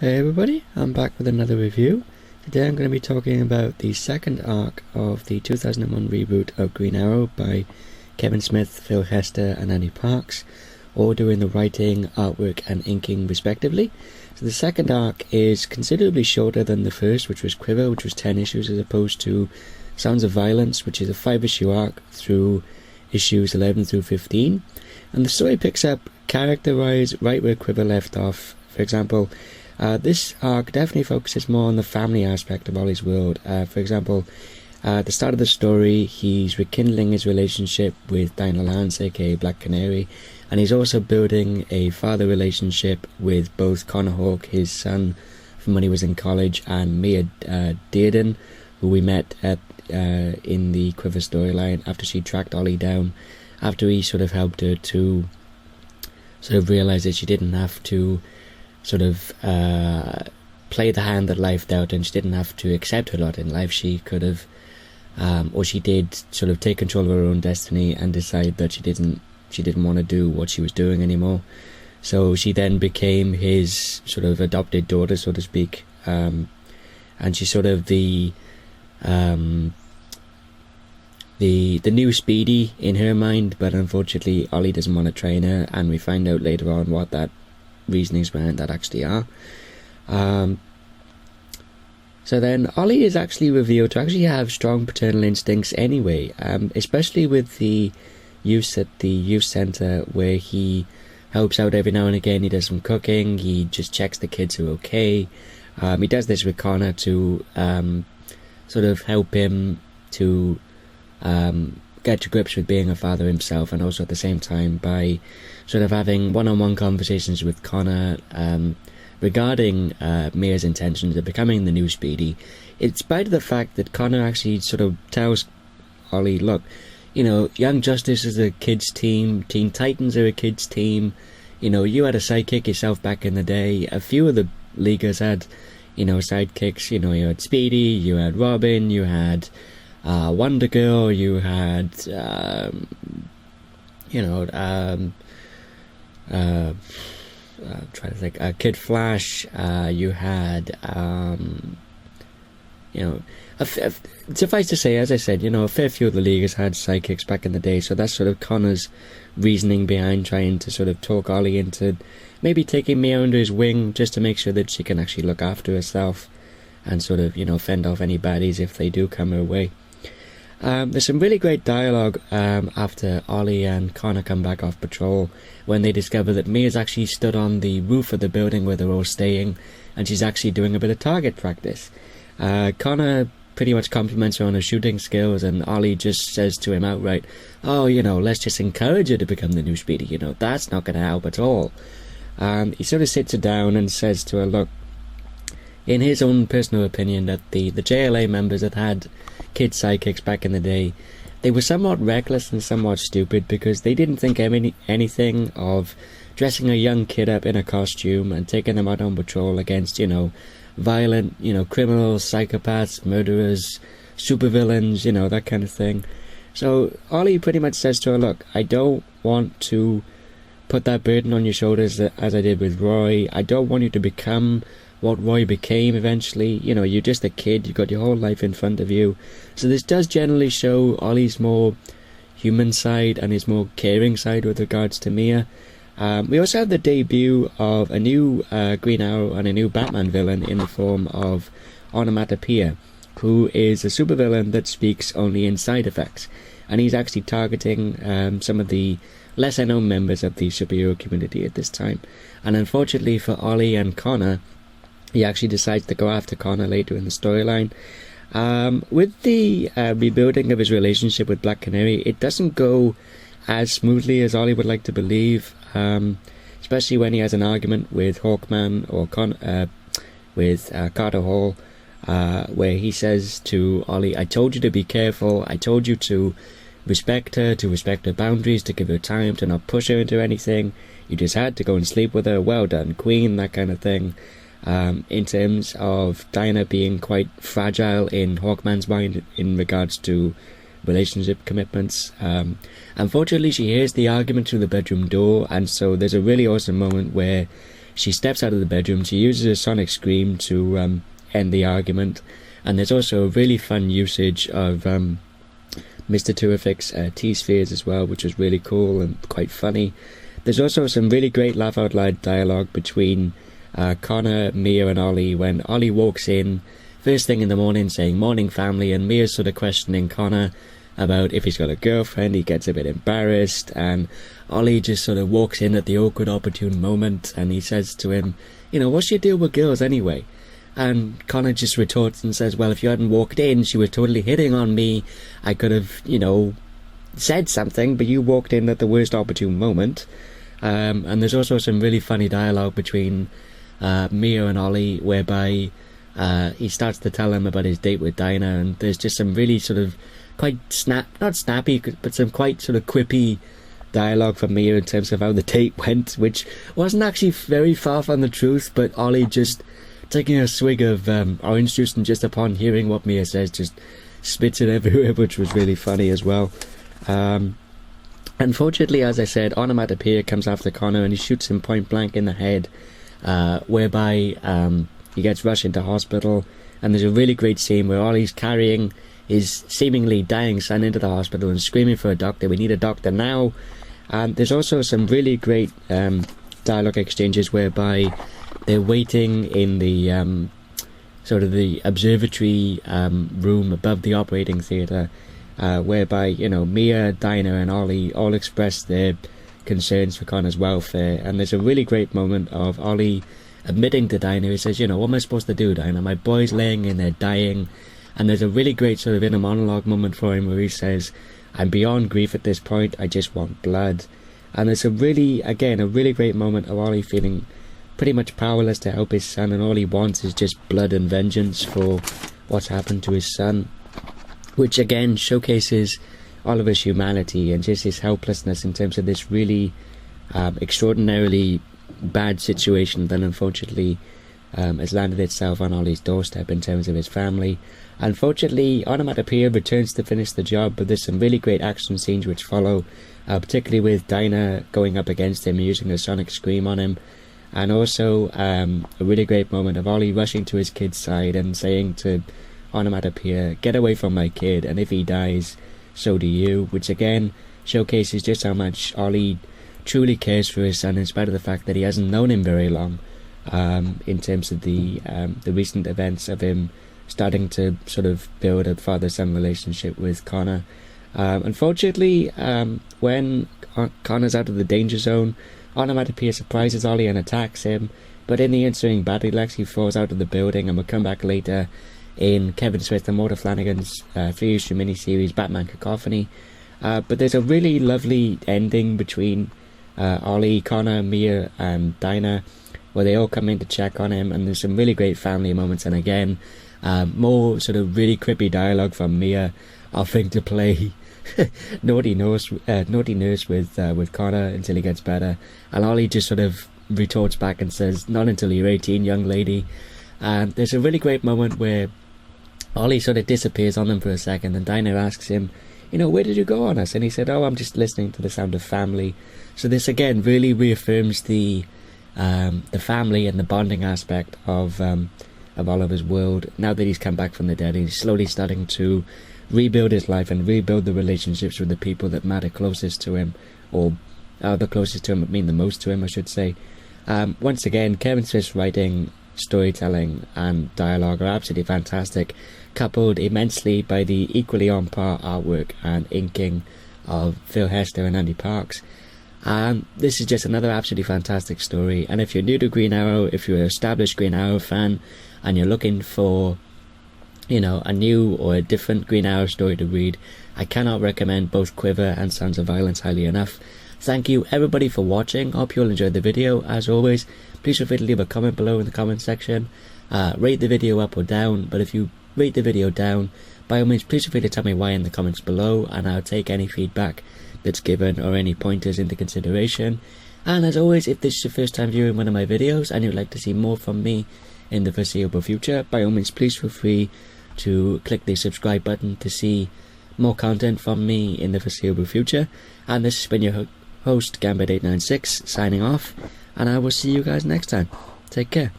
Hey everybody, I'm back with another review. Today I'm going to be talking about the second arc of the 2001 reboot of Green Arrow by Kevin Smith, Phil Hester and Andy Parks, all doing the writing, artwork and inking respectively. So the second arc is considerably shorter than the first, which was Quiver, which was 10 issues, as opposed to Sounds of Violence, which is a 5-issue arc through issues 11 through 15. And the story picks up character-wise right where Quiver left off. For example, this arc definitely focuses more on the family aspect of Ollie's world. For example, at the start of the story, he's rekindling his relationship with Dinah Lance, aka Black Canary, and he's also building a father relationship with both Connor Hawke, his son from when he was in college, and Mia Dearden, who we met at in the Quiver storyline after she tracked Ollie down, after he sort of helped her to sort of realise that she didn't have to sort of play the hand that life dealt, and she didn't have to accept her lot in life. She could have, or she did, sort of take control of her own destiny and decide that she didn't want to do what she was doing anymore. So she then became his sort of adopted daughter, so to speak, and she's sort of the new Speedy in her mind, but unfortunately Ollie doesn't want to train her, and we find out later on what that reasonings behind that actually are. So then Ollie is actually revealed to actually have strong paternal instincts anyway, especially with the use at the youth centre, where he helps out every now and again. He does some cooking, he just checks the kids are okay. He does this with Connor to sort of help him to get to grips with being a father himself, and also at the same time by sort of having one-on-one conversations with Connor regarding Mia's intentions of becoming the new Speedy, in spite of the fact that Connor actually sort of tells Ollie, look, you know, Young Justice is a kids team, Teen Titans are a kids team, you know, you had a sidekick yourself back in the day, a few of the leaguers had, you know, sidekicks, you know, you had Speedy, you had Robin, you had Wonder Girl, you had I'm trying to think, Kid Flash, you had suffice to say, as I said, you know, a fair few of the leaguers had sidekicks back in the day, so that's sort of Connor's reasoning behind trying to sort of talk Ollie into maybe taking Mia under his wing, just to make sure that she can actually look after herself and sort of, you know, fend off any baddies if they do come her way. There's some really great dialogue after Ollie and Connor come back off patrol, when they discover that Mia's actually stood on the roof of the building where they're all staying, and she's actually doing a bit of target practice. Connor pretty much compliments her on her shooting skills, and Ollie just says to him outright, oh, you know, let's just encourage her to become the new Speedy, you know, that's not going to help at all. He sort of sits her down and says to her, look, in his own personal opinion, that the JLA members that had kid sidekicks back in the day, they were somewhat reckless and somewhat stupid, because they didn't think anything of dressing a young kid up in a costume and taking them out on patrol against, you know, violent, you know, criminals, psychopaths, murderers, supervillains, you know, that kind of thing. So Ollie pretty much says to her, look, I don't want to put that burden on your shoulders as I did with Roy. I don't want you to become what Roy became eventually. You know, you're just a kid, you've got your whole life in front of you. So this does generally show Ollie's more human side and his more caring side with regards to Mia. We also have the debut of a new Green Arrow and a new Batman villain in the form of Onomatopoeia, who is a supervillain that speaks only in side effects, and he's actually targeting some of the lesser known members of the superhero community at this time. And unfortunately for Ollie and Connor, he actually decides to go after Connor later in the storyline. With the rebuilding of his relationship with Black Canary, it doesn't go as smoothly as Ollie would like to believe, especially when he has an argument with Hawkman or Carter Hall, where he says to Ollie, I told you to be careful, I told you to respect her boundaries, to give her time, to not push her into anything, you just had to go and sleep with her, well done queen, that kind of thing. In terms of Dinah being quite fragile in Hawkman's mind in regards to relationship commitments. Unfortunately, she hears the argument through the bedroom door, and so there's a really awesome moment where she steps out of the bedroom, she uses a sonic scream to end the argument. And there's also a really fun usage of Mr. Terrific's T-spheres as well, which was really cool and quite funny. There's also some really great laugh-out-loud dialogue between Connor, Mia and Ollie when Ollie walks in first thing in the morning saying morning family, and Mia's sort of questioning Connor about if he's got a girlfriend. He gets a bit embarrassed, and Ollie just sort of walks in at the awkward opportune moment, and he says to him, you know, what's your deal with girls anyway? And Connor just retorts and says, well, if you hadn't walked in, she was totally hitting on me. I could have, you know, said something, but you walked in at the worst opportune moment. And there's also some really funny dialogue between Mia and Ollie, whereby he starts to tell him about his date with Dinah, and there's just some really sort of quite not snappy, but some quite sort of quippy dialogue from Mia in terms of how the date went, which wasn't actually very far from the truth, but Ollie just taking a swig of orange juice, and just upon hearing what Mia says, just spits it everywhere, which was really funny as well. Unfortunately, as I said, Onomatopoeia comes after Connor and he shoots him point blank in the head, whereby he gets rushed into hospital, and there's a really great scene where Ollie's carrying his seemingly dying son into the hospital and screaming for a doctor. We need a doctor now. There's also some really great dialogue exchanges whereby they're waiting in the sort of the observatory room above the operating theatre, whereby, you know, Mia, Dinah and Ollie all express their concerns for Connor's welfare, and there's a really great moment of Ollie admitting to Dinah. He says, you know, what am I supposed to do, Dinah? My boy's laying in there dying. And there's a really great sort of inner monologue moment for him where he says, I'm beyond grief at this point, I just want blood. And there's a really great moment of Ollie feeling pretty much powerless to help his son, and all he wants is just blood and vengeance for what's happened to his son, which again showcases Oliver's humanity and just his helplessness in terms of this really extraordinarily bad situation that unfortunately has landed itself on Ollie's doorstep in terms of his family. Unfortunately, Onomatopoeia returns to finish the job, but there's some really great action scenes which follow, particularly with Dinah going up against him and using a sonic scream on him, and also a really great moment of Ollie rushing to his kid's side and saying to Onomatopoeia, get away from my kid, and if he dies, so do you, which again showcases just how much Ollie truly cares for his son in spite of the fact that he hasn't known him very long, in terms of the recent events of him starting to sort of build a father-son relationship with Connor. Unfortunately, when Connor's out of the danger zone, Onomatopoeia surprises Ollie and attacks him, but in the ensuing battle he actually falls out of the building, and we'll come back later in Kevin Smith and Walter Flanagan's 3-issue miniseries Batman Cacophony. But there's a really lovely ending between Ollie, Connor, Mia and Dinah, where they all come in to check on him, and there's some really great family moments, and again more sort of really creepy dialogue from Mia offering to play naughty nurse with Connor until he gets better, and Ollie just sort of retorts back and says, not until you're 18, young lady. And there's a really great moment where Ollie sort of disappears on them for a second, and Dinah asks him, you know, where did you go on us? And he said, oh, I'm just listening to the sound of family. So this again really reaffirms the family and the bonding aspect of Oliver's world. Now that he's come back from the dead, he's slowly starting to rebuild his life and rebuild the relationships with the people that matter closest to him, or the closest to him that mean the most to him, I should say. Once again, Kevin Smith's writing, storytelling and dialogue are absolutely fantastic, coupled immensely by the equally on par artwork and inking of Phil Hester and Andy Parks. This is just another absolutely fantastic story, and if you're new to Green Arrow, if you're an established Green Arrow fan and you're looking for, you know, a new or a different Green Arrow story to read, I cannot recommend both Quiver and Sons of Violence highly enough. Thank you everybody for watching. I hope you all enjoyed the video. As always, please feel free to leave a comment below in the comment section. Rate the video up or down, but if you rate the video down, by all means please feel free to tell me why in the comments below, and I'll take any feedback that's given or any pointers into consideration. And as always, if this is your first time viewing one of my videos and you'd like to see more from me in the foreseeable future, by all means please feel free to click the subscribe button to see more content from me in the foreseeable future. And this has been your host Gambit896 signing off, and I will see you guys next time. Take care.